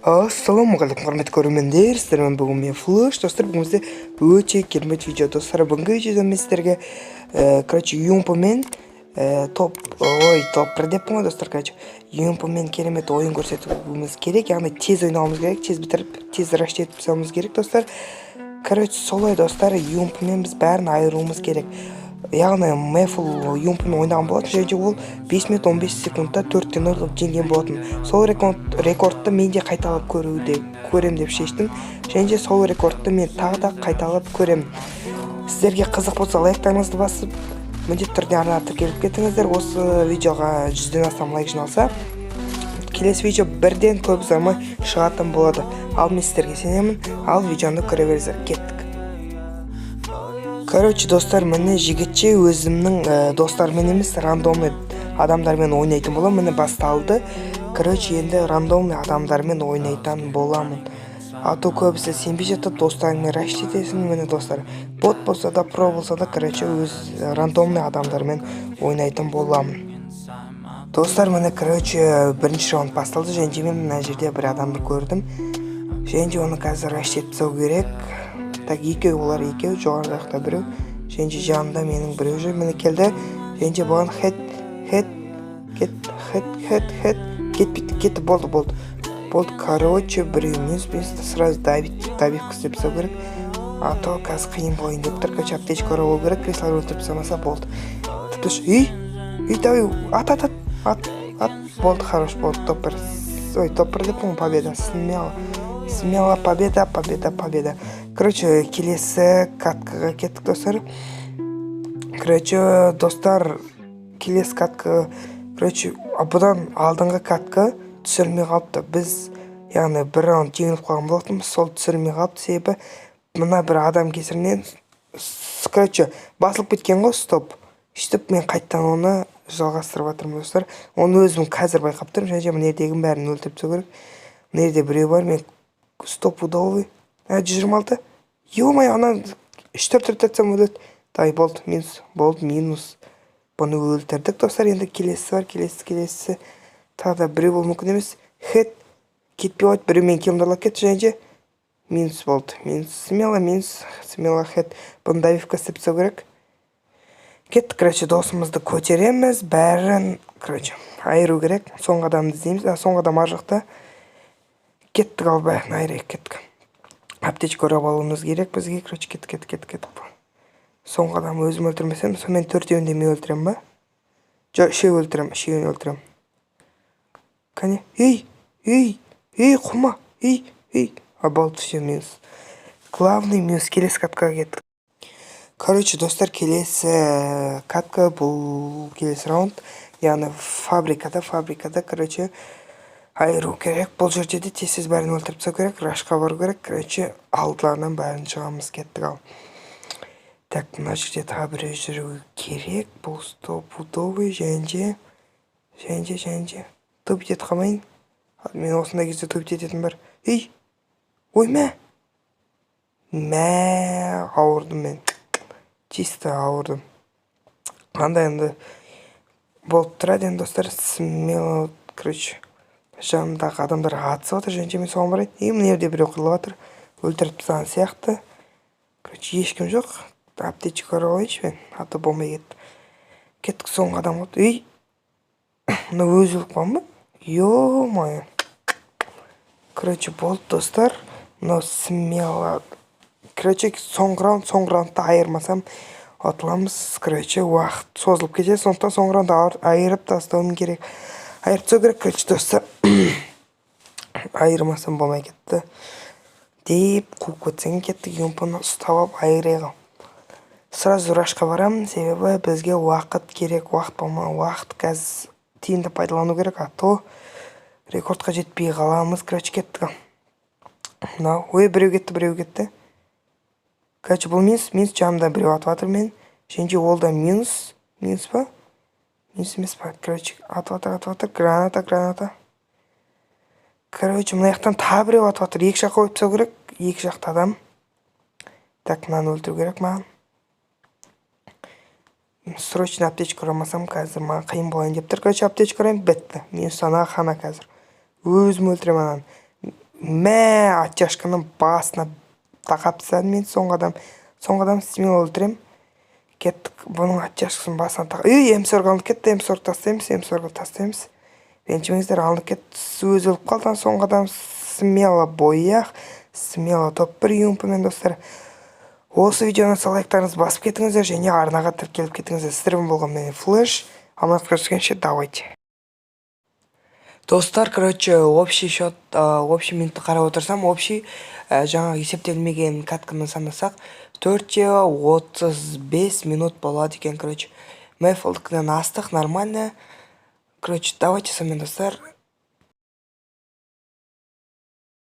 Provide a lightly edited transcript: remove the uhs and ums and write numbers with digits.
Ассалаумағалейкум құрметті көрермендер, сіздермен бүгін мен Флэш достар. Бүгін бізде өте керемет видео достар. Бүгінгі видеода мен сіздерге юмпамен топ 1 деп қоймай достар. Юмпамен керемет ойын көрсетуіміз керек, яғни тез ойнауымыз керек, тез бітіріп, тез рашт етіп тастауымыз керек достар. Солай достар, юмпамен біз бәрін айыруымыз керек. Яғни Мефл юмпамен ойнаған болатын, және ол 5 минут 15 секундта 4-0 қылып жеңген болатын. Сол рекордты мен де қайталап көрем деп шештім. Және сол рекордты мен тағы да қайталап көрем. Сіздерге қызық болса лайктарыңызды басып, міндетті түрде арнап тіркеліп кетіңіздер. Осы видеоға 100-ден астам лайк жиналса, келесі видео бірден көп ұзамай шығатын болады. Ал мен сіздерге сенемін. Ал видеоны көре беріңіздер. Кеттік. Достар, міне жігітше өзімнің достармен емес, рандомный адамдармен ойнайтын болам. Міне басталды. Енді рандомный адамдармен ойнайтын боламын. Ато көбісі сенбей жатып, достарыңмен рашт етесің. Міне достар, бот болса да, про болса да, өз рандомный адамдармен ойнайтын боламын. Достар, міне бірінші раунд басталды. Және мен мына жерде бір адамды көрдім. Және оны қазір рашт етсеу керек. Так, олар екеу, жоғарғы жақта біреу, және жанында менің біреу жүр. Мені келді, және бұған кетті, болды. Біреу емес, сразу давив күстепсі керек. Ато қазір қиын бойын деп тұр, аптечка орау керек, креслар өлтіріп самаса болды. Давай, ат, болды, хорош, болды, топ-1 деп мұң победа, смело победа. Келесі каткаға кеттік достар. Достар, келесі катка, бұдан алдыңғы катка түсірмей қалыпты. Біз, яғни бір раунд жеңіліп қалған болатын, сол түсірмей қалыпты. Себебі, мына бір адам кесірінен, басылып кеткен ғой, стоп. Үштіп, мен қайттан оны жалғастырып атырмын достар. Оны өзім қазір байқап тұрмын, және мұнердегін бәрін өлтіріп түсу керек. Мұнерде біреу бар, мен стоп удовый. 126. Ё-май, ана 3-4 атсам өледі. Дай, болды, минус. Бұны өлтірдік, достар. Енді келесі бар, келесі. Тағы да біреу бол мүмкін емес. Кетпей ойт, біреу мен кемдарлап кетті, және минус болды. Смело хет. Бұны давивка істепсеу керек. Кеттік, досымызды көтереміз, бәрін, айыру керек. Соңғы адамды іздейміз. Соңғы адам аржықта. Кеттік ал бәрін айырайық, кеттік. Аптечка орап алуымыз керек бізге. Кеттік. Соңғы адам өзім өлтірмесем, сонымен 4-еуінде мен өлтірем ба? Жоқ, 3-еуін өлтірем. Кәне? Құма. Болды, все, минус. Главный минус, келесі каткаға кеттік. Достар, келесі катка, бұл келесі раунд. Яғни фабрикада, айыру керек. Бұл жерде де тесіз бәрін өлтіріп түсу керек. Рашқа бару керек. Алдыларынан бәрін шығамыз, кеттік ал. Так, мына жерде тағы біреу жүру керек. Бұл стопудовый, және. Төбет ет қамайын. Мен осындай кезде төбет ететін бар. Ой, ауырдым мен. Чисто ауырдым. Анда енді болып тұрады енді достар. Смело, жанымдағы адамдар атысып отыр, және мен соған барайын. Мына жерде біреу қырылып отыр. Өлтіріп тастаған сияқты. Ешкім жоқ. Аптечка орап алайыншы мен. Аты болмай кетті. Кеттік, соңғы адам болды. Мына өзі өліп қалған ба? Ё-май. Болды достар. Мына смело. Соңғы раундта айырмасам отыламыз. Уақыт созылып кетеді. Сондықтан соңғы раундта айырып тастауым керек. Айыртсау керек, достар. Айырмасам болмай кетті. Деп, қуып кетсең кеттік, юмпаны ұстап айырайға. Сразу рашқа барам, себебі бізге уақыт керек, уақыт қазір тиімді пайдалану керек, ато рекордқа жетпей қаламыз, кеттік. Біреу кетті. Бұл минус жанымда біреу атып атыр мен, және ол да минус па? Минус емес па, атып, граната. Мына яқтан тағы біреу атып, екі жаққа қойып тастау керек, екі жақта адам. Так, мынаны өлтіру керек маған. Срочно аптечка орамасам, қазір маған қиын болайын деп тұр. Аптечка орайын, бітті. Минус ана қана қазір. Өзім өлтірем анан. Мә, атчашканың басына тақап тастадым мен соңғы адам смело өлтірем. Кеттік, бұның атчашкасын басына тақап. М40 алынып кетті, М40 тастаймыз. Ренжімеңіздер, алынып кетті, өзі өліп қалды. Соңғы адам смело бояқ, смело топ-1 юмпымен достар. Осы видеоны лайктарыңызды басып кетіңіздер және арнаға тіркеліп кетіңіздер. Сіздермен болған мен Флэш. Амандықта көріскенше, давайте. Достар, короче, общий счет, общий минутты қарап отырсам, общий жаңа есептелмеген катканы санасақ 4:35 минут болады екен, короче. Мэйфолдікінен астық, нормально. Короче, давайте сонымен достар.